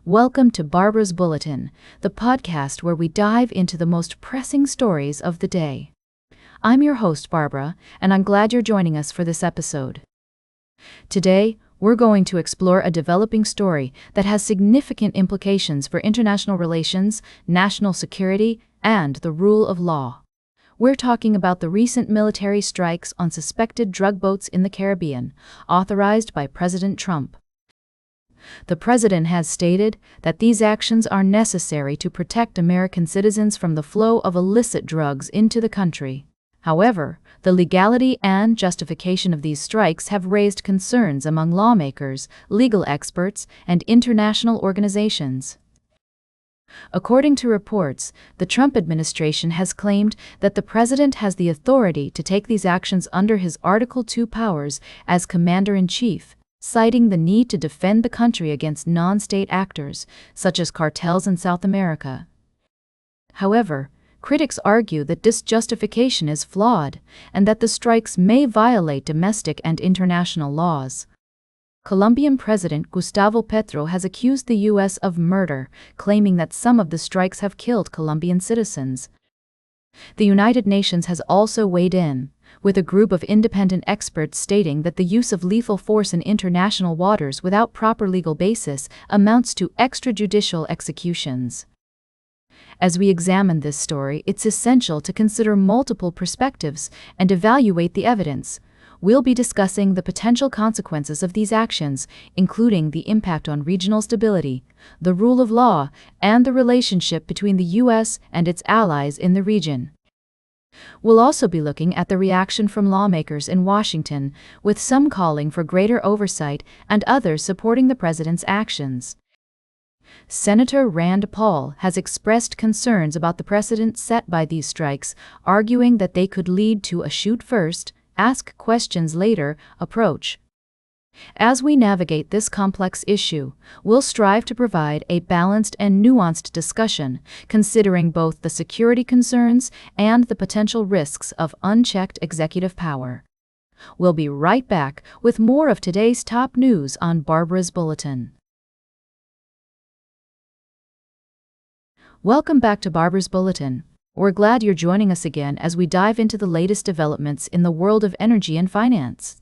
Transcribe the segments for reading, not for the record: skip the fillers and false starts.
Welcome to Barbara's Bulletin, the podcast where we dive into the most pressing stories of the day. I'm your host, Barbara, and I'm glad you're joining us for this episode. Today, we're going to explore a developing story that has significant implications for international relations, national security, and the rule of law. We're talking about the recent military strikes on suspected drug boats in the Caribbean, authorized by President Trump. The president has stated that these actions are necessary to protect American citizens from the flow of illicit drugs into the country. However, the legality and justification of these strikes have raised concerns among lawmakers, legal experts, and international organizations. According to reports, the Trump administration has claimed that the president has the authority to take these actions under his Article 2 powers as commander-in-chief, citing the need to defend the country against non-state actors, such as cartels in South America. However, critics argue that this justification is flawed, and that the strikes may violate domestic and international laws. Colombian President Gustavo Petro has accused the U.S. of murder, claiming that some of the strikes have killed Colombian citizens. The United Nations has also weighed in, with a group of independent experts stating that the use of lethal force in international waters without proper legal basis amounts to extrajudicial executions. As we examine this story, it's essential to consider multiple perspectives and evaluate the evidence. We'll be discussing the potential consequences of these actions, including the impact on regional stability, the rule of law, and the relationship between the U.S. and its allies in the region. We'll also be looking at the reaction from lawmakers in Washington, with some calling for greater oversight and others supporting the president's actions. Senator Rand Paul has expressed concerns about the precedent set by these strikes, arguing that they could lead to a shoot first, ask questions later approach. As we navigate this complex issue, we'll strive to provide a balanced and nuanced discussion, considering both the security concerns and the potential risks of unchecked executive power. We'll be right back with more of today's top news on Barbara's Bulletin. Welcome back to Barbara's Bulletin. We're glad you're joining us again as we dive into the latest developments in the world of energy and finance.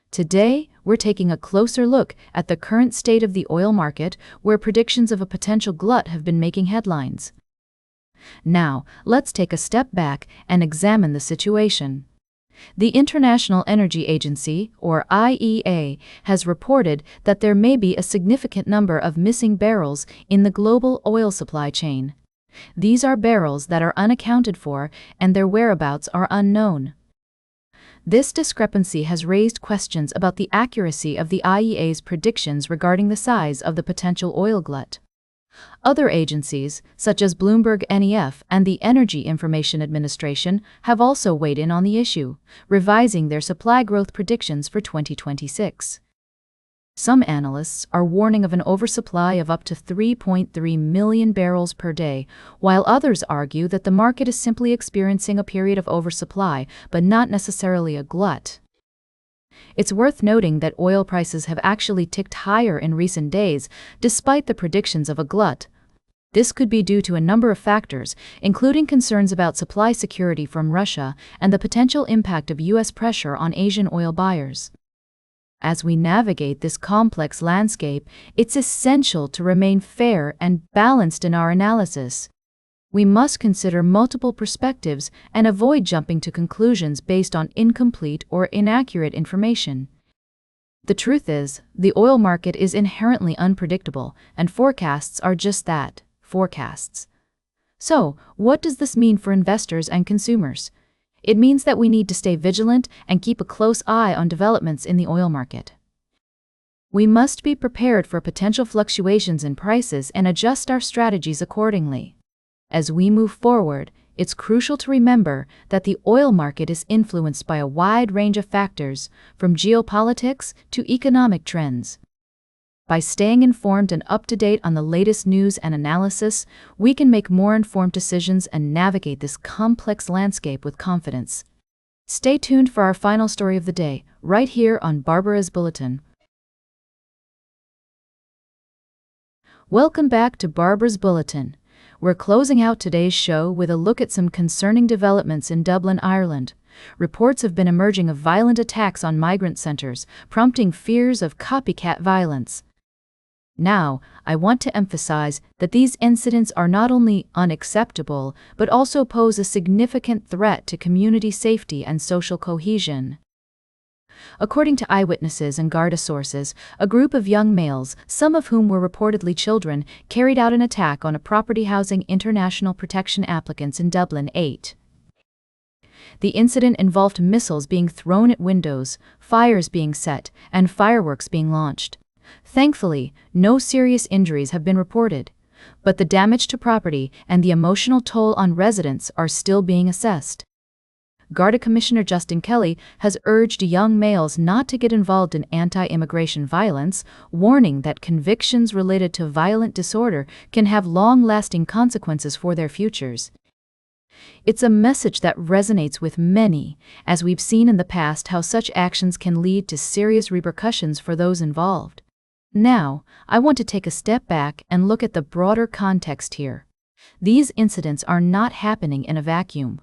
Today, we're taking a closer look at the current state of the oil market, where predictions of a potential glut have been making headlines. Now, let's take a step back and examine the situation. The International Energy Agency, or IEA, has reported that there may be a significant number of missing barrels in the global oil supply chain. These are barrels that are unaccounted for, and their whereabouts are unknown. This discrepancy has raised questions about the accuracy of the IEA's predictions regarding the size of the potential oil glut. Other agencies, such as Bloomberg NEF and the Energy Information Administration, have also weighed in on the issue, revising their supply growth predictions for 2026. Some analysts are warning of an oversupply of up to 3.3 million barrels per day, while others argue that the market is simply experiencing a period of oversupply, but not necessarily a glut. It's worth noting that oil prices have actually ticked higher in recent days, despite the predictions of a glut. This could be due to a number of factors, including concerns about supply security from Russia and the potential impact of U.S. pressure on Asian oil buyers. As we navigate this complex landscape, it's essential to remain fair and balanced in our analysis. We must consider multiple perspectives and avoid jumping to conclusions based on incomplete or inaccurate information. The truth is, the oil market is inherently unpredictable, and forecasts are just that, forecasts. So, what does this mean for investors and consumers? It means that we need to stay vigilant and keep a close eye on developments in the oil market. We must be prepared for potential fluctuations in prices and adjust our strategies accordingly. As we move forward, it's crucial to remember that the oil market is influenced by a wide range of factors, from geopolitics to economic trends. By staying informed and up-to-date on the latest news and analysis, we can make more informed decisions and navigate this complex landscape with confidence. Stay tuned for our final story of the day, right here on Barbara's Bulletin. Welcome back to Barbara's Bulletin. We're closing out today's show with a look at some concerning developments in Dublin, Ireland. Reports have been emerging of violent attacks on migrant centres, prompting fears of copycat violence. Now, I want to emphasize that these incidents are not only unacceptable, but also pose a significant threat to community safety and social cohesion. According to eyewitnesses and Garda sources, a group of young males, some of whom were reportedly children, carried out an attack on a property housing international protection applicants in Dublin 8. The incident involved missiles being thrown at windows, fires being set, and fireworks being launched. Thankfully, no serious injuries have been reported, but the damage to property and the emotional toll on residents are still being assessed. Garda Commissioner Justin Kelly has urged young males not to get involved in anti-immigration violence, warning that convictions related to violent disorder can have long-lasting consequences for their futures. It's a message that resonates with many, as we've seen in the past how such actions can lead to serious repercussions for those involved. Now, I want to take a step back and look at the broader context here. These incidents are not happening in a vacuum.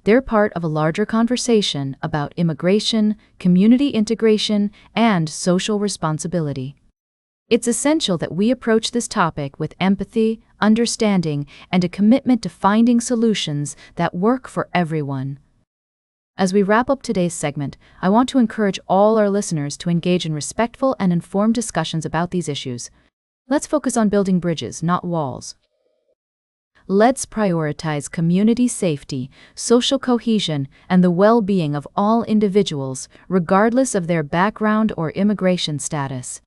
They're part of a larger conversation about immigration, community integration, and social responsibility. It's essential that we approach this topic with empathy, understanding, and a commitment to finding solutions that work for everyone. As we wrap up today's segment, I want to encourage all our listeners to engage in respectful and informed discussions about these issues. Let's focus on building bridges, not walls. Let's prioritize community safety, social cohesion, and the well-being of all individuals, regardless of their background or immigration status.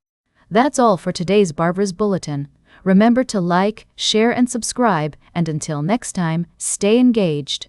That's all for today's Barbara's Bulletin. Remember to like, share, and subscribe, and until next time, stay engaged.